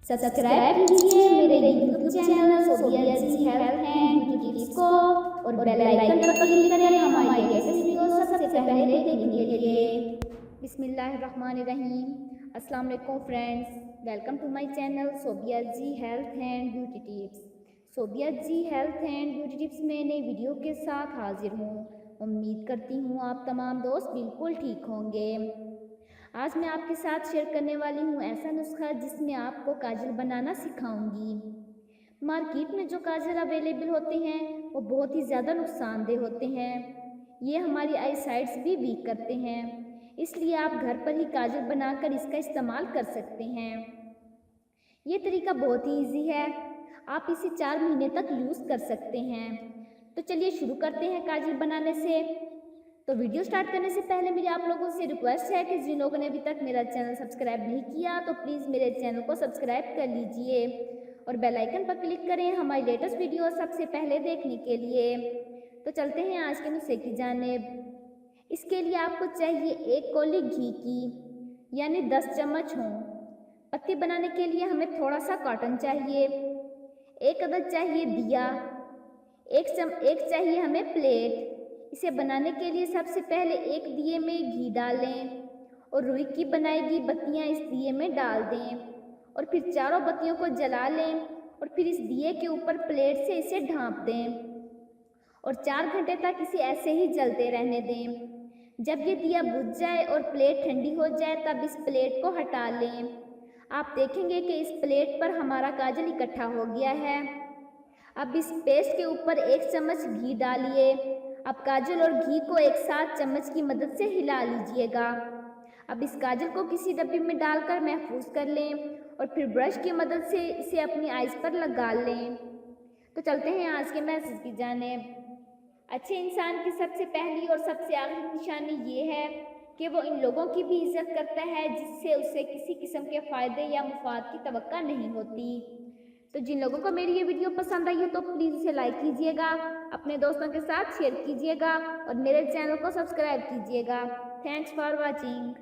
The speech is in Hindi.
सब्सक्राइब कीजिए मेरे YouTube channel Sobia ji health and beauty tips को और बेल आइकन पर क्लिक करें हमारी लेटेस्ट वीडियो सबसे पहले देखने के लिए। बिस्मिल्लाहिर्रहमानिर्रहीम। अस्सलाम वालेकुम friends, welcome to my channel Sobia ji health and beauty tips. Sobia ji health and beauty tips में नई वीडियो के साथ हाजिर हूँ। उम्मीद करती हूँ आप तमाम दोस्त बिल्कुल ठीक होंगे। आज मैं आपके साथ शेयर करने वाली हूँ ऐसा नुस्खा जिसमें आपको काजल बनाना सिखाऊंगी। मार्केट में जो काजल अवेलेबल होते हैं वो बहुत ही ज़्यादा नुकसानदेह होते हैं। ये हमारी आई साइट्स भी वीक करते हैं, इसलिए आप घर पर ही काजल बनाकर इसका इस्तेमाल कर सकते हैं। ये तरीका बहुत ही ईजी है, आप इसे 4 महीने तक यूज़ कर सकते हैं। तो चलिए शुरू करते हैं काजल बनाने से। तो वीडियो स्टार्ट करने से पहले मेरी आप लोगों से रिक्वेस्ट है कि जिन लोगों ने अभी तक मेरा चैनल सब्सक्राइब नहीं किया तो प्लीज़ मेरे चैनल को सब्सक्राइब कर लीजिए और बेल आइकन पर क्लिक करें हमारी लेटेस्ट वीडियो सबसे पहले देखने के लिए। तो चलते हैं आज के नुस्खे की जानिब। इसके लिए आपको चाहिए 1 कौली घी की, यानी 10 चम्मच हों। पत्ती बनाने के लिए हमें थोड़ा सा कॉटन चाहिए, 1 अदद चाहिए दिया, एक चाहिए हमें प्लेट। इसे बनाने के लिए सबसे पहले एक दिए में घी डालें और रुई की बनाई गई बत्तियां इस दिए में डाल दें और फिर चारों बत्तियों को जला लें और फिर इस दिए के ऊपर प्लेट से इसे ढाँप दें और 4 घंटे तक इसे ऐसे ही जलते रहने दें। जब ये दिया बुझ जाए और प्लेट ठंडी हो जाए तब इस प्लेट को हटा लें। आप देखेंगे कि इस प्लेट पर हमारा काजल इकट्ठा हो गया है। अब इस पेस्ट के ऊपर 1 चम्मच घी डालिए। अब काजल और घी को एक साथ चम्मच की मदद से हिला लीजिएगा। अब इस काजल को किसी डब्बे में डालकर महफूज कर लें और फिर ब्रश की मदद से इसे अपनी आइज़ पर लगा लें। तो चलते हैं आज के मैसेज की जानिब। अच्छे इंसान की सबसे पहली और सबसे आखिरी निशानी ये है कि वो इन लोगों की भी इज्जत करता है जिससे उसे किसी किस्म के फ़ायदे या मुफाद की तवक्का नहीं होती। तो जिन लोगों को मेरी ये वीडियो पसंद आई है तो प्लीज़ इसे लाइक कीजिएगा, अपने दोस्तों के साथ शेयर कीजिएगा और मेरे चैनल को सब्सक्राइब कीजिएगा। Thanks for watching.